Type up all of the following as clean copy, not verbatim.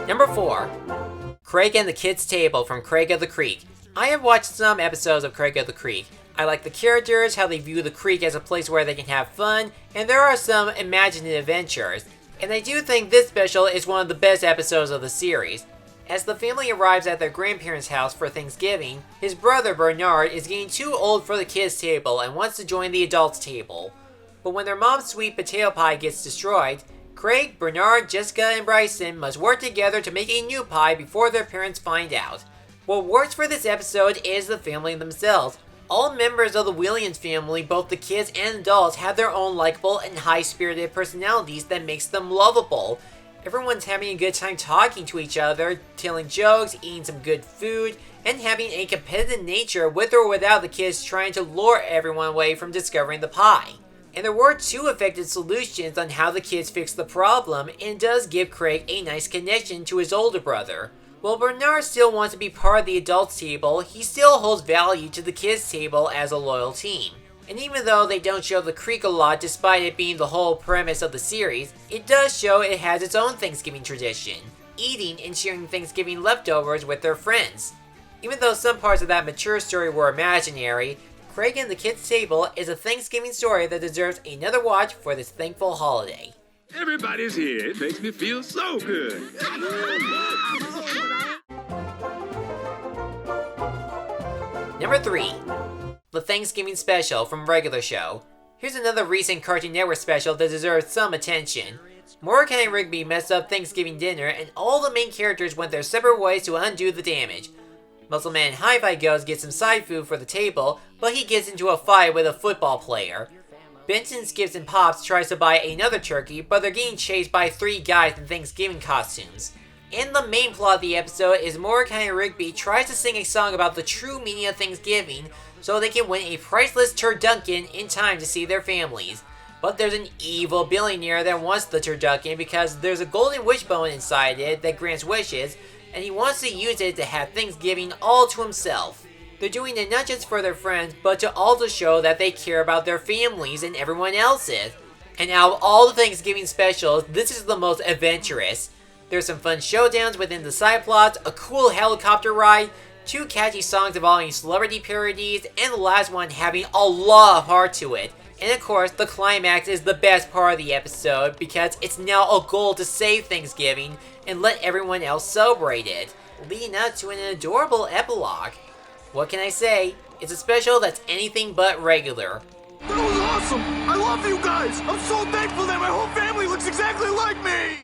Number 4. Craig and the Kids Table from Craig of the Creek. I have watched some episodes of Craig of the Creek. I like the characters, how they view the creek as a place where they can have fun, and there are some imaginative adventures. And I do think this special is one of the best episodes of the series. As the family arrives at their grandparents' house for Thanksgiving, his brother Bernard is getting too old for the kids' table and wants to join the adults' table. But when their mom's sweet potato pie gets destroyed, Craig, Bernard, Jessica, and Bryson must work together to make a new pie before their parents find out. What works for this episode is the family themselves. All members of the Williams family, both the kids and adults, have their own likable and high-spirited personalities that makes them lovable. Everyone's having a good time talking to each other, telling jokes, eating some good food, and having a competitive nature with or without the kids trying to lure everyone away from discovering the pie. And there were 2 effective solutions on how the kids fixed the problem, and does give Craig a nice connection to his older brother. While Bernard still wants to be part of the adults table, he still holds value to the kids table as a loyal team. And even though they don't show the creek a lot despite it being the whole premise of the series, it does show it has its own Thanksgiving tradition, eating and sharing Thanksgiving leftovers with their friends. Even though some parts of that mature story were imaginary, Craig and the Kids Table is a Thanksgiving story that deserves another watch for this thankful holiday. Everybody's here. It makes me feel so good. Number 3. The Thanksgiving Special from Regular Show. Here's another recent Cartoon Network special that deserves some attention. Mordecai and Rigby messed up Thanksgiving dinner, and all the main characters went their separate ways to undo the damage. Muscle Man Hi-Fi goes get some side food for the table, but he gets into a fight with a football player. Benson, Skips, and Pops tries to buy another turkey, but they're getting chased by 3 guys in Thanksgiving costumes. And the main plot of the episode is Mordecai and Rigby tries to sing a song about the true meaning of Thanksgiving so they can win a priceless turducken in time to see their families. But there's an evil billionaire that wants the turducken because there's a golden wishbone inside it that grants wishes, and he wants to use it to have Thanksgiving all to himself. They're doing it not just for their friends, but to also show that they care about their families and everyone else's. And out of all the Thanksgiving specials, this is the most adventurous. There's some fun showdowns within the side plots, a cool helicopter ride, 2 catchy songs involving celebrity parodies, and the last one having a lot of heart to it. And of course, the climax is the best part of the episode because it's now a goal to save Thanksgiving and let everyone else celebrate it, leading up to an adorable epilogue. What can I say? It's a special that's anything but regular. That was awesome! I love you guys! I'm so thankful that my whole family looks exactly like me!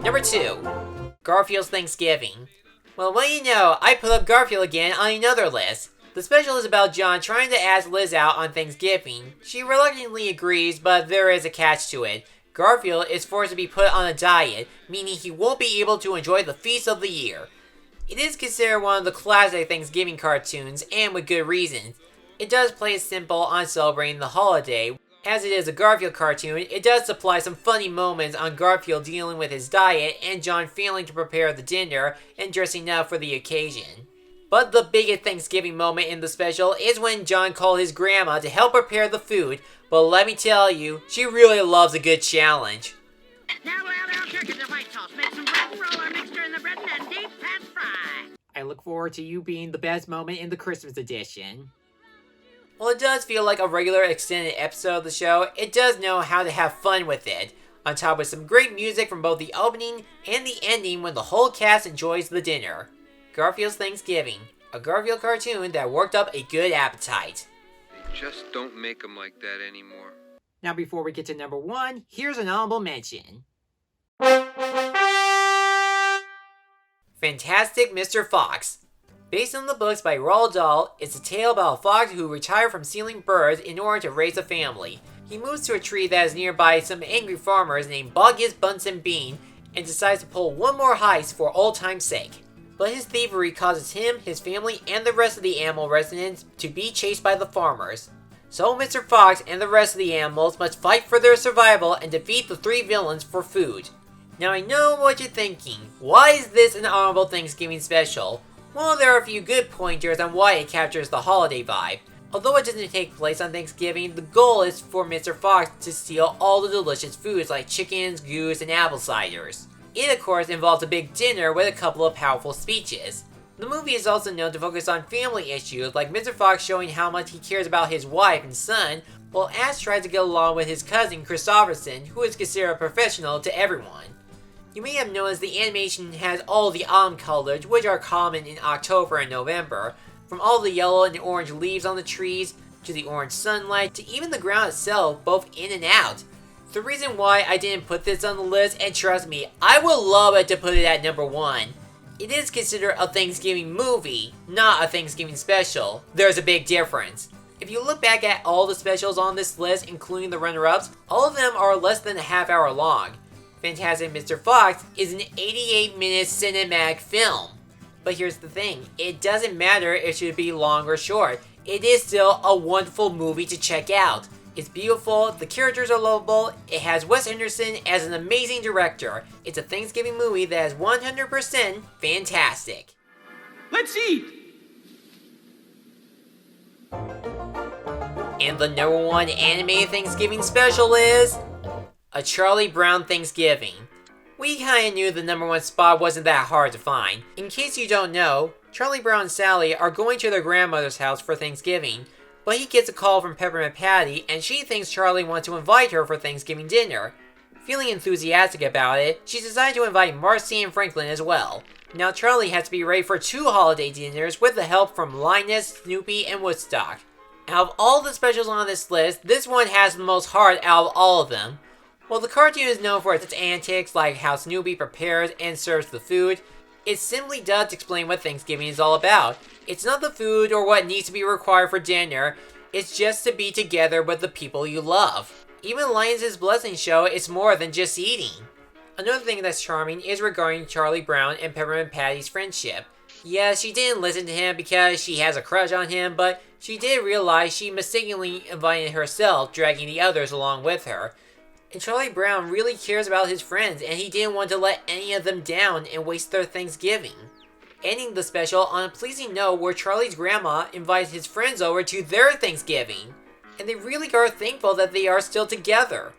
Number 2. Garfield's Thanksgiving. Well, what do you know, I put up Garfield again on another list. The special is about John trying to ask Liz out on Thanksgiving. She reluctantly agrees, but there is a catch to it. Garfield is forced to be put on a diet, meaning he won't be able to enjoy the feast of the year. It is considered one of the classic Thanksgiving cartoons, and with good reason. It does play it simple on celebrating the holiday. As it is a Garfield cartoon, it does supply some funny moments on Garfield dealing with his diet and John failing to prepare the dinner and dressing up for the occasion. But the biggest Thanksgiving moment in the special is when John called his grandma to help prepare the food, but let me tell you, she really loves a good challenge. Now add our turkey to white sauce, make some bread and roll our mixture in the bread and deep pan fry. I look forward to you being the best moment in the Christmas edition. While it does feel like a regular extended episode of the show, it does know how to have fun with it, on top of some great music from both the opening and the ending when the whole cast enjoys the dinner. Garfield's Thanksgiving, a Garfield cartoon that worked up a good appetite. They just don't make them like that anymore. Now before we get to number 1, here's an honorable mention. Fantastic Mr. Fox. Based on the books by Roald Dahl, it's a tale about a fox who retired from stealing birds in order to raise a family. He moves to a tree that is nearby some angry farmers named Bogus, Bunsen Bean and decides to pull one more heist for old time's sake. But his thievery causes him, his family, and the rest of the animal residents to be chased by the farmers. So Mr. Fox and the rest of the animals must fight for their survival and defeat the 3 villains for food. Now I know what you're thinking, why is this an honorable Thanksgiving special? Well, there are a few good pointers on why it captures the holiday vibe. Although it doesn't take place on Thanksgiving, the goal is for Mr. Fox to steal all the delicious foods like chickens, goose, and apple ciders. It of course involves a big dinner with a couple of powerful speeches. The movie is also known to focus on family issues like Mr. Fox showing how much he cares about his wife and son, while Ash tries to get along with his cousin Christopherson, who is considered a professional to everyone. You may have noticed the animation has all the autumn colors, which are common in October and November, from all the yellow and orange leaves on the trees, to the orange sunlight, to even the ground itself, both in and out. The reason why I didn't put this on the list, and trust me, I would love it to put it at number 1. It is considered a Thanksgiving movie, not a Thanksgiving special. There's a big difference. If you look back at all the specials on this list, including the runner-ups, all of them are less than a half hour long. Fantastic Mr. Fox is an 88-minute cinematic film. But here's the thing, it doesn't matter if it should be long or short. It is still a wonderful movie to check out. It's beautiful, the characters are lovable, it has Wes Anderson as an amazing director. It's a Thanksgiving movie that is 100% fantastic. Let's eat! And the number 1 animated Thanksgiving special is A Charlie Brown Thanksgiving. We kinda knew the number 1 spot wasn't that hard to find. In case you don't know, Charlie Brown and Sally are going to their grandmother's house for Thanksgiving, but he gets a call from Peppermint Patty and she thinks Charlie wants to invite her for Thanksgiving dinner. Feeling enthusiastic about it, she decided to invite Marcy and Franklin as well. Now Charlie has to be ready for 2 holiday dinners with the help from Linus, Snoopy, and Woodstock. Out of all the specials on this list, this one has the most heart out of all of them. While the cartoon is known for its antics, like how Snoopy prepares and serves the food, it simply does explain what Thanksgiving is all about. It's not the food or what needs to be required for dinner, it's just to be together with the people you love. Even Linus' Blessing show is more than just eating. Another thing that's charming is regarding Charlie Brown and Peppermint Patty's friendship. Yeah, she didn't listen to him because she has a crush on him, but she did realize she mistakenly invited herself, dragging the others along with her. And Charlie Brown really cares about his friends, and he didn't want to let any of them down and waste their Thanksgiving. Ending the special on a pleasing note where Charlie's grandma invites his friends over to their Thanksgiving, and they really are thankful that they are still together.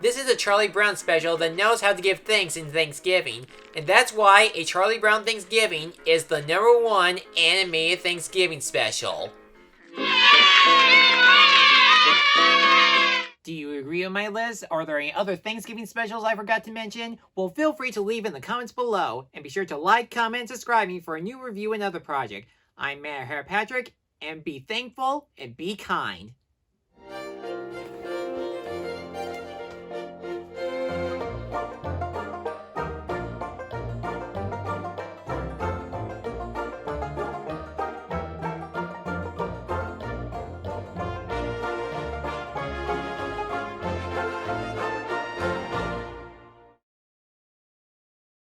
This is a Charlie Brown special that knows how to give thanks in Thanksgiving, and that's why A Charlie Brown Thanksgiving is the number 1 animated Thanksgiving special. Do you agree with my list? Are there any other Thanksgiving specials I forgot to mention? Well, feel free to leave in the comments below, and be sure to like, comment, and subscribe me for a new review and other project. I'm Matt Harry Patrick, and be thankful and be kind.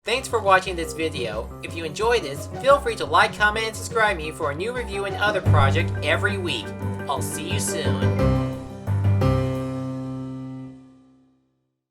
Thanks for watching this video. If you enjoyed this, feel free to like, comment, and subscribe me for a new review and other project every week. I'll see you soon.